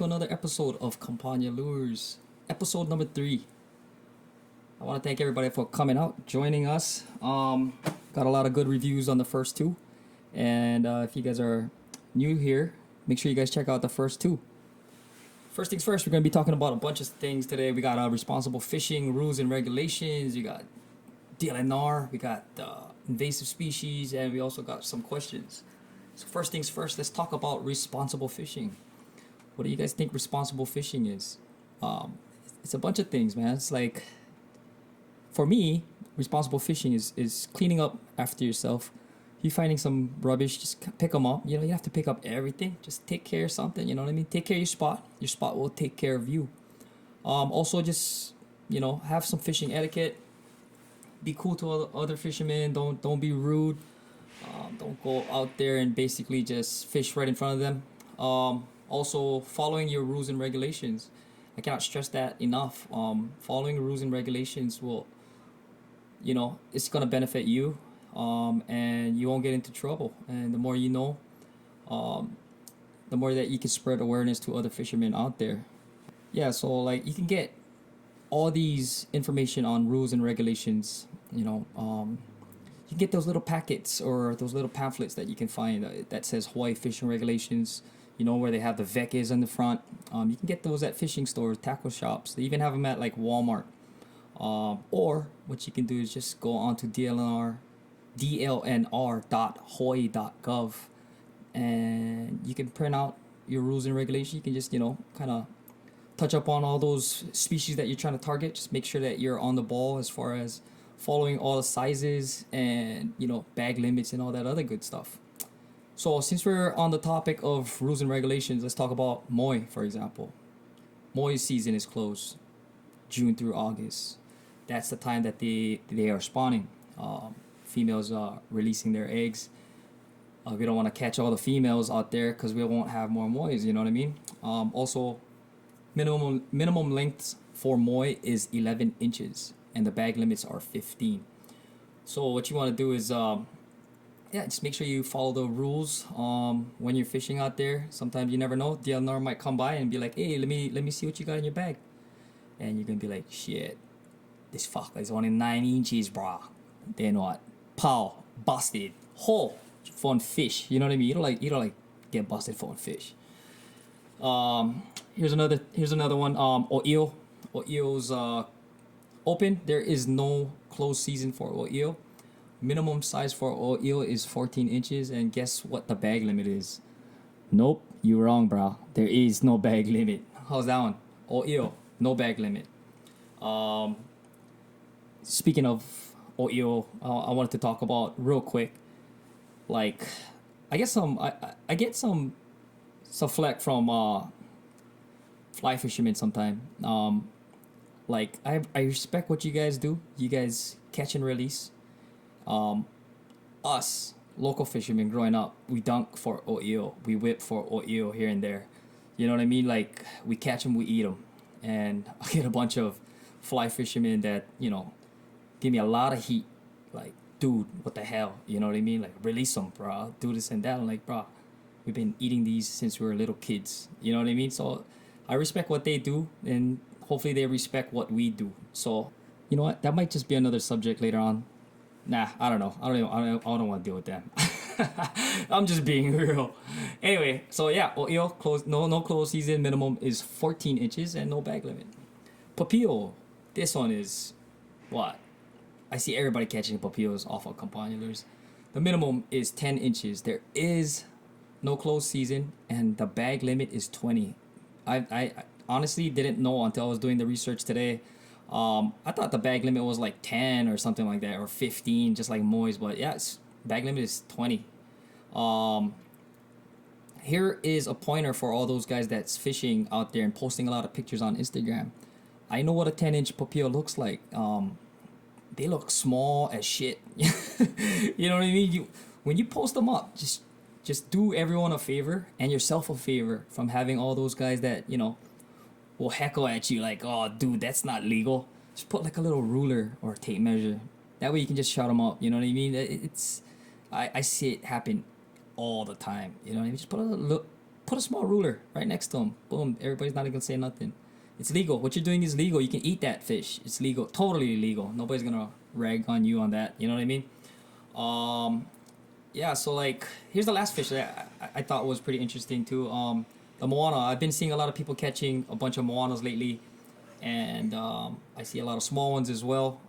to another episode of Campania Lures, episode number 3. I want to thank everybody for coming out, joining us. Got a lot of good reviews on the first 2. And if you guys are new here, make sure you guys check out the first 2. First things first, we're going to be talking about a bunch of things today. We got responsible fishing rules and regulations. You got DLNR. We got invasive species. And we also got some questions. So first things first, let's talk about responsible fishing. What do you guys think responsible fishing is? It's a bunch of things, man. It's like, for me, responsible fishing is cleaning up after yourself. If you're finding some rubbish, just pick them up. You know, you have to pick up everything. Just take care of something, you know what I mean? Take care of your spot. Your spot will take care of you. Also, just, you know, have some fishing etiquette. Be cool to other fishermen. Don't be rude. Don't go out there and basically just fish right in front of them. Also, following your rules and regulations. I cannot stress that enough. Following rules and regulations will, you know, it's going to benefit you. And you won't get into trouble. And the more you know, the more that you can spread awareness to other fishermen out there. Yeah, so like you can get all these information on rules and regulations, you know, you can get those little packets or those little pamphlets that you can find that says Hawaii fishing regulations, you know, where they have the vecas on the front. You can get those at fishing stores, tackle shops. They even have them at like Walmart. Or what you can do is just go on to DLNR.hawaii.gov, and you can print out your rules and regulations. You can just, you know, kind of touch up on all those species that you're trying to target. Just make sure that you're on the ball as far as following all the sizes and, you know, bag limits and all that other good stuff. So since we're on the topic of rules and regulations, let's talk about moi, for example. Moi season is closed June through August. That's the time that they are spawning. Females are releasing their eggs. We don't want to catch all the females out there because we won't have more mois, you know what I mean? Also, minimum length for moi is 11 inches and the bag limits are 15. So what you want to do is just make sure you follow the rules when you're fishing out there. Sometimes you never know, DLNR might come by and be like, hey, let me see what you got in your bag. And you're gonna be like, shit, this fucker is only 9 inches, brah. Then what? Pow, busted. Whole for fish. You know what I mean? You don't like get busted for fish. Here's another one. O'eo. O'eo's open. There is no closed season for O'eo. Minimum size for O'eo is 14 inches, and guess what the bag limit is? Nope, you're wrong, bro. There is no bag limit. How's that one? O'eo, no bag limit. Speaking of O'eo, I wanted to talk about real quick. Like, I get some flack from fly fishermen sometime. Like I respect what you guys do. You guys catch and release. Us local fishermen growing up, we dunk for O'eo, we whip for O'eo here and there. You know what I mean? Like we catch them, we eat them, and I get a bunch of fly fishermen that, you know, give me a lot of heat. Like, dude, what the hell? You know what I mean? Like, release them, bro. Do this and that. I'm like, bro, we've been eating these since we were little kids. You know what I mean? So I respect what they do, and hopefully they respect what we do. So, you know what? That might just be another subject later on. Nah, I don't know. I don't want to deal with that. I'm just being real. Anyway, so yeah, O'eo close. No close season. Minimum is 14 inches and no bag limit. Papillo. This one is what? I see everybody catching papillos off of Campania Lures. The minimum is 10 inches. There is no closed season, and the bag limit is 20. I honestly didn't know until I was doing the research today. I thought the bag limit was like 10 or something like that, or 15, just like mois. But yeah, bag limit is 20. Here is a pointer for all those guys that's fishing out there and posting a lot of pictures on Instagram. I know what a 10-inch papillo looks like. They look small as shit. You know what I mean? When you post them up, just do everyone a favor and yourself a favor from having all those guys that, you know, will heckle at you like, oh, dude, that's not legal. Just put like a little ruler or tape measure. That way you can just shut them up. You know what I mean? I see it happen all the time. You know what I mean? Just put a small ruler right next to them. Boom, everybody's not gonna say nothing. It's legal. What you're doing is legal. You can eat that fish. It's legal, totally legal. Nobody's gonna rag on you on that. You know what I mean? Yeah. So like, here's the last fish that I thought was pretty interesting too. The moana. I've been seeing a lot of people catching a bunch of moanas lately, and I see a lot of small ones as well.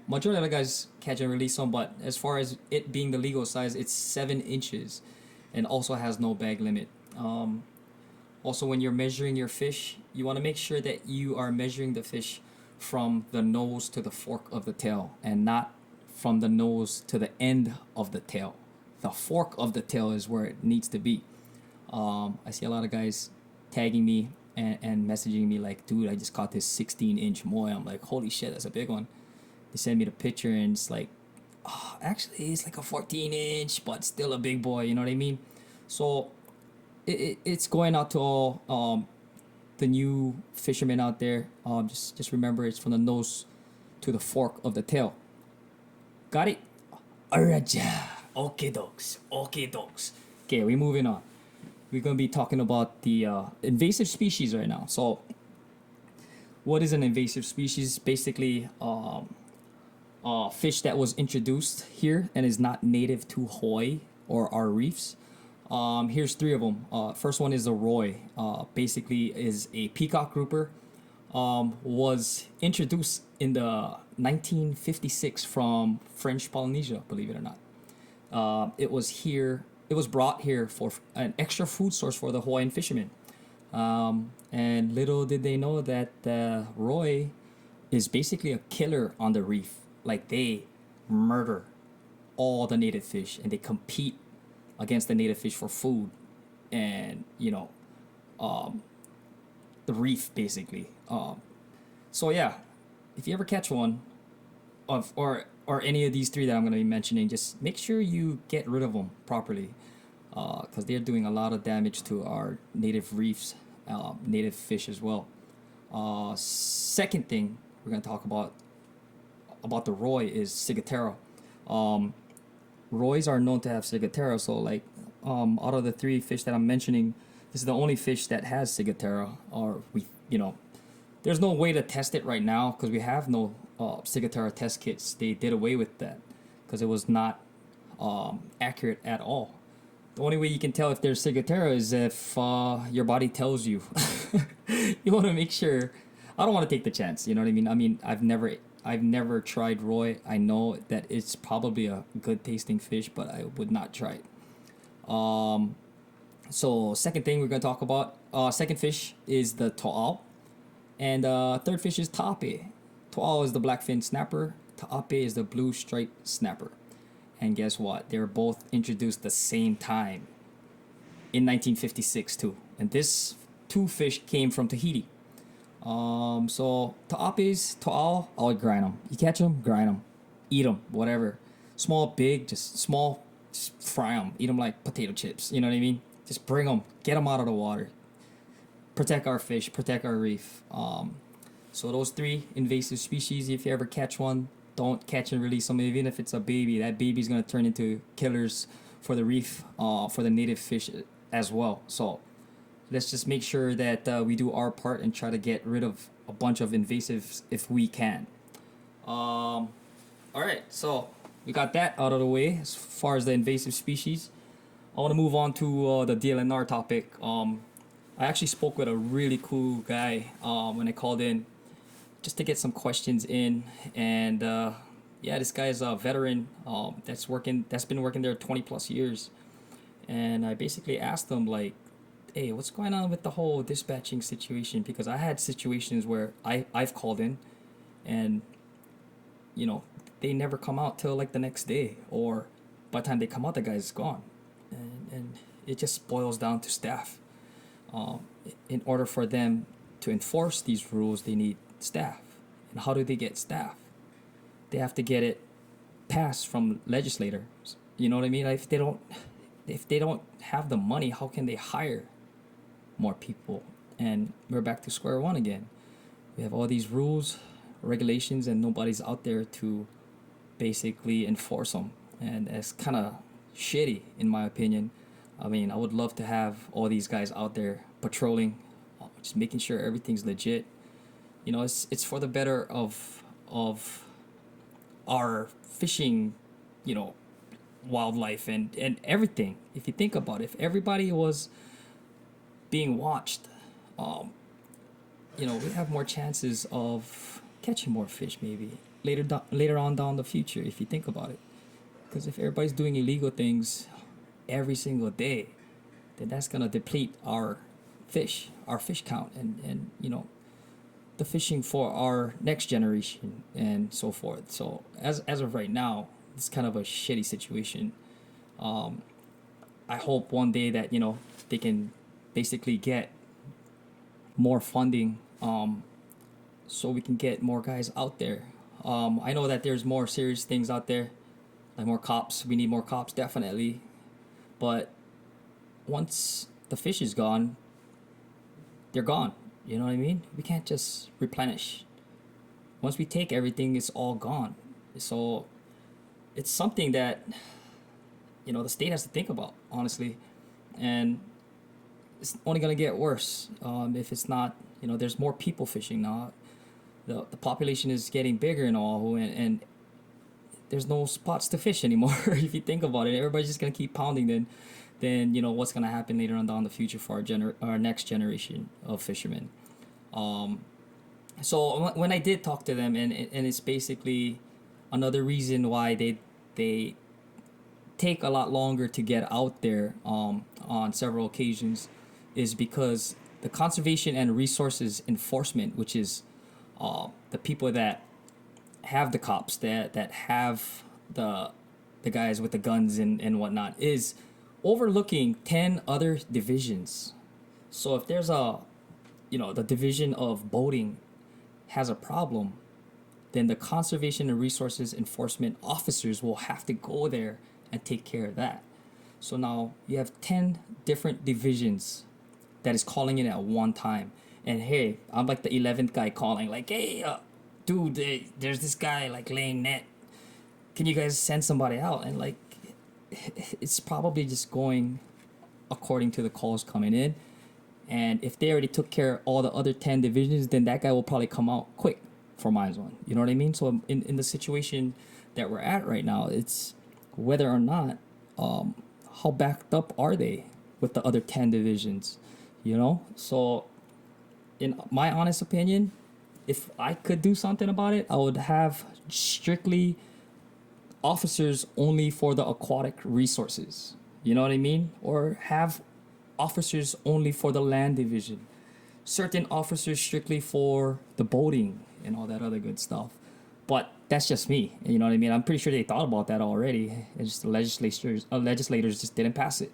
Majority of the guys catch and release them, but as far as it being the legal size, it's 7 inches, and also has no bag limit. Also, when you're measuring your fish, you want to make sure that you are measuring the fish from the nose to the fork of the tail, and not from the nose to the end of the tail. The fork of the tail is where it needs to be. I see a lot of guys tagging me and messaging me like, dude, I just caught this 16-inch moy. I'm like, holy shit, that's a big one. They send me the picture and it's like, oh, actually it's like a 14-inch, but still a big boy. You know what I mean? So it's going out to all the new fishermen out there. Just remember, it's from the nose to the fork of the tail. Got it? Alright, okay dogs. Okay, we're moving on. We're gonna be talking about the invasive species right now. So, what is an invasive species? Basically, fish that was introduced here and is not native to Hawaii or our reefs. Here's 3 of them. First one is the roy. Basically, is a peacock grouper. Was introduced in the 1956 from French Polynesia, believe it or not. It was brought here for an extra food source for the Hawaiian fishermen. And little did they know that the roy is basically a killer on the reef. Like, they murder all the native fish and they compete against the native fish for food and, the reef basically. So yeah, if you ever catch one of or any of these 3 that I'm going to be mentioning, just make sure you get rid of them properly, because they're doing a lot of damage to our native reefs, native fish as well. Second thing we're going to talk about the roy is ciguatera. Roys are known to have ciguatera, so like, out of the 3 fish that I'm mentioning, this is the only fish that has ciguatera. Or there's no way to test it right now because we have no ciguatera test kits. They did away with that because it was not accurate at all. The only way you can tell if there's ciguatera is if your body tells you. You want to make sure. I don't want to take the chance. You know what I mean? I've never tried roy. I know that it's probably a good tasting fish, but I would not try it. So second thing we're gonna talk about, second fish is the to'al, and third fish is ta'ape. To'al is the blackfin snapper. Ta'ape is the blue striped snapper. And guess what? They were both introduced the same time in 1956 too. And this 2 fish came from Tahiti. So ta'apes, to'al, I would grind them. You catch them, grind them, eat them, whatever. Small, big, just fry them, eat them like potato chips. You know what I mean? Just bring them, get them out of the water. Protect our fish, protect our reef. So those 3 invasive species, if you ever catch one, don't catch and release them. Even if it's a baby, that baby's gonna turn into killers for the reef, for the native fish as well. So let's just make sure that we do our part and try to get rid of a bunch of invasives if we can. All right, so we got that out of the way as far as the invasive species. I want to move on to the DLNR topic. I actually spoke with a really cool guy when I called in just to get some questions in, and yeah, this guy is a veteran that's been working there 20 plus years, and I basically asked him like, hey, what's going on with the whole dispatching situation? Because I had situations where I've called in and they never come out till like the next day, or by the time they come out the guy's gone, and it just boils down to staff. In order for them to enforce these rules, they need staff. And how do they get staff? They have to get it passed from legislators. You know what I mean? Like, if they don't have the money, how can they hire more people? And we're back to square one again. We have all these rules, regulations, and nobody's out there to basically enforce them. And it's kind of shitty, in my opinion. I mean, I would love to have all these guys out there patrolling, just making sure everything's legit. You know, it's for the better of our fishing, you know, wildlife and everything. If you think about it, if everybody was being watched, um, you know, we have more chances of catching more fish maybe later on down the future. If you think about it, because if everybody's doing illegal things every single day, then that's gonna deplete our fish count, and you know, the fishing for our next generation and so forth. So as of right now, it's kind of a shitty situation. Um, I hope one day that, you know, they can basically get more funding, so we can get more guys out there. I know that there's more serious things out there, like more cops. We need more cops, definitely. But once the fish is gone, they're gone. You know what I mean? We can't just replenish. Once we take everything, it's all gone. So it's something that, you know, the state has to think about, honestly. And it's only gonna get worse, if it's not. You know, there's more people fishing now. The population is getting bigger and all, and there's no spots to fish anymore. If you think about it, everybody's just gonna keep pounding. Then you know what's gonna happen later on down the future for our next generation of fishermen. Um, so when I did talk to them, and it's basically another reason why they take a lot longer to get out there, on several occasions, is because the conservation and resources enforcement, which is the people that have the cops, that have the guys with the guns and whatnot, is overlooking 10 other divisions. So if there's the division of boating has a problem, then the conservation and resources enforcement officers will have to go there and take care of that. So now you have 10 different divisions that is calling in at one time. And hey, I'm like the 11th guy calling, like, hey, dude, there's this guy like laying net. Can you guys send somebody out? And like, it's probably just going according to the calls coming in. And if they already took care of all the other 10 divisions, then that guy will probably come out quick for mine one. You know what I mean? So in the situation that we're at right now, it's whether or not, how backed up are they with the other 10 divisions, you know? So in my honest opinion, if I could do something about it, I would have strictly officers only for the aquatic resources. You know what I mean? Or have officers only for the land division. Certain officers strictly for the boating and all that other good stuff. But that's just me. You know what I mean? I'm pretty sure they thought about that already. It's just the legislators just didn't pass it.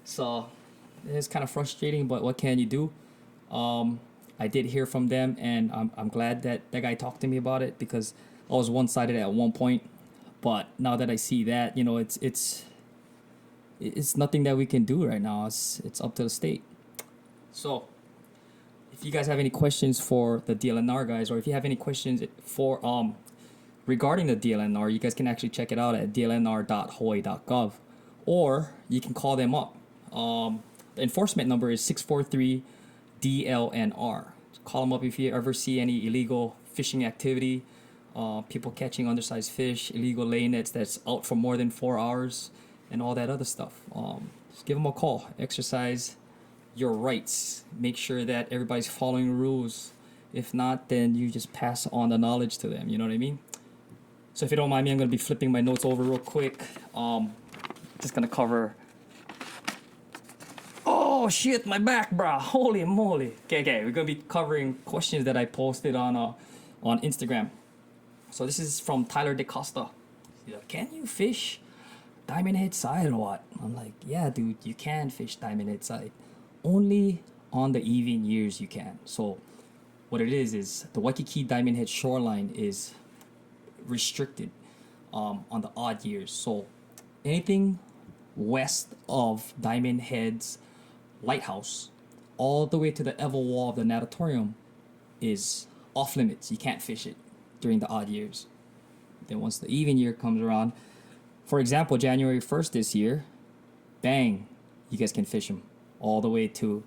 So it's kind of frustrating, but what can you do? I did hear from them, and I'm glad that that guy talked to me about it, because I was one-sided at one point. But now that I see that, you know, it's nothing that we can do right now. It's up to the state. So if you guys have any questions for the DLNR guys, or if you have any questions for regarding the DLNR, you guys can actually check it out at dlnr.hawaii.gov, or you can call them up. The enforcement number is 643 DLNR. Call them up if you ever see any illegal fishing activity, people catching undersized fish, illegal lay nets that's out for more than 4 hours, and all that other stuff. Just give them a call. Exercise your rights. Make sure that everybody's following the rules. If not, then you just pass on the knowledge to them. You know what I mean? So if you don't mind me, I'm going to be flipping my notes over real quick. Just going to cover... Oh, shit, my back, bro. Holy moly. Okay. We're going to be covering questions that I posted on Instagram. So this is from Tyler DeCosta. He's like, can you fish diamond head side or what? I'm like, yeah, dude, you can fish diamond head side. Only on the even years you can. So what it is the Waikiki diamond head shoreline is restricted on the odd years. So anything west of Diamond Head's lighthouse all the way to the Evel wall of the natatorium is off limits. You can't fish it during the odd years. Then once the even year comes around, for example, January 1st this year, bang, you guys can fish them all the way to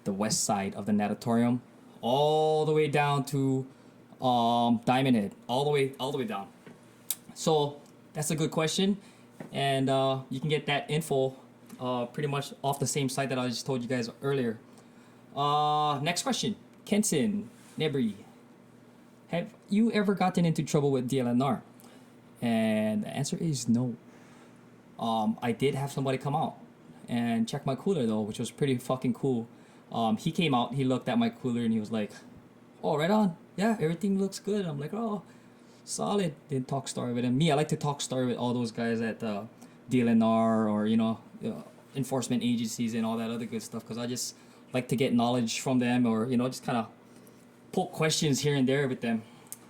the west side of the natatorium, all the way down to Diamond Head, all the way down. So that's a good question, and you can get that info pretty much off the same site that I just told you guys earlier. Next question, Kenton Nebri. Have you ever gotten into trouble with DLNR? And the answer is no. I did have somebody come out and check my cooler though, which was pretty fucking cool. He came out, he looked at my cooler, and he was like, "Oh, right on. Yeah, everything looks good." I'm like, "Oh, solid." Didn't talk story with him. Me, I like to talk story with all those guys at DLNR or enforcement agencies and all that other good stuff, because I just like to get knowledge from them, or just kind of poke questions here and there with them.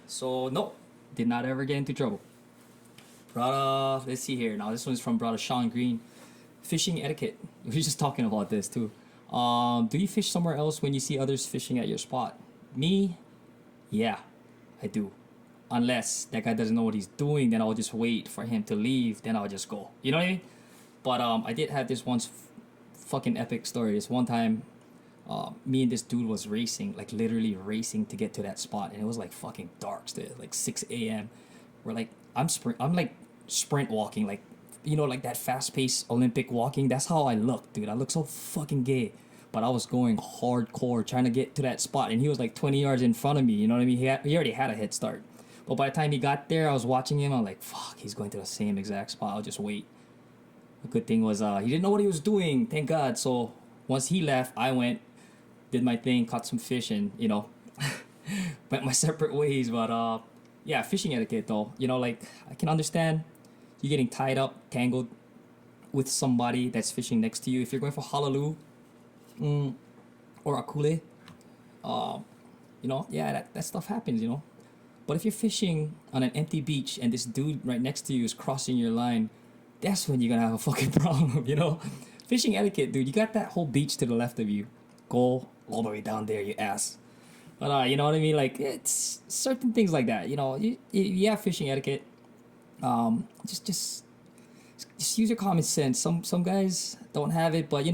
So no, did not ever get into trouble. Brother, let's see here. Now this one's from brother Sean Green. Fishing etiquette. We were just talking about this too. Do you fish somewhere else when you see others fishing at your spot? Me, yeah, I do. Unless that guy doesn't know what he's doing, then I'll just wait for him to leave. Then I'll just go. You know what I mean? But I did have this once fucking epic story. This one time, me and this dude was racing, like literally racing to get to that spot, and it was like fucking dark still, like 6 a.m. We're like, I'm like sprint walking, like like that fast-paced Olympic walking. That's how I look, dude. I look so fucking gay. But I was going hardcore trying to get to that spot, and he was like 20 yards in front of me. You know what I mean? He already had a head start. But by the time he got there, I was watching him. I'm like, fuck, he's going to the same exact spot. I'll just wait. The good thing was he didn't know what he was doing. Thank God. So once he left, I went, did my thing, caught some fish, and went my separate ways. But yeah, fishing etiquette though. Like I can understand you getting tied up, tangled with somebody that's fishing next to you. If you're going for halaloo or akule, yeah, that stuff happens, But if you're fishing on an empty beach and this dude right next to you is crossing your line, that's when you're gonna have a fucking problem, Fishing etiquette, dude. You got that whole beach to the left of you. Go all the way down there, you ass. But you know what I mean? Like, it's certain things like that. You have fishing etiquette. Just use your common sense. Some guys don't have it, but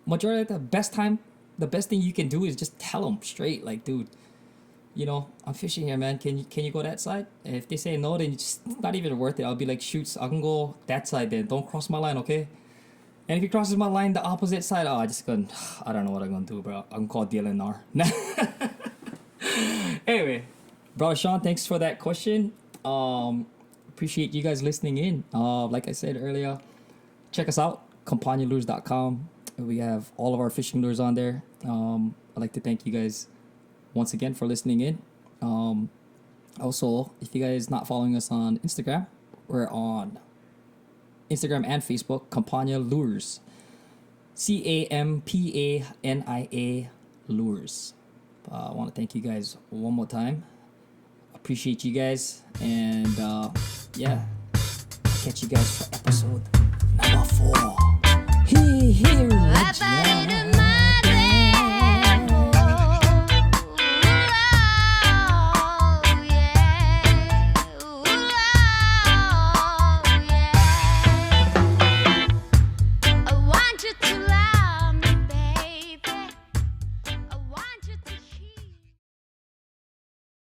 majority of the best thing you can do is just tell them straight, like, dude, I'm fishing here, man. Can you go that side? And if they say no, then it's not even worth it. I'll be like, shoots, I can go that side then. Don't cross my line, okay? And if he crosses my line the opposite side, I don't know what I'm gonna do, bro. I'm called DLNR. Anyway, brother Sean, thanks for that question. Appreciate you guys listening in. Like I said earlier, check us out, CampaniaLures.com. We have all of our fishing lures on there. I'd like to thank you guys once again for listening in. Also, if you guys not following us on Instagram, we're on Instagram and Facebook, Campania Lures. CAMPANIA Lures. I want to thank you guys one more time. Appreciate you guys, and yeah, catch you guys for episode number 4. Here,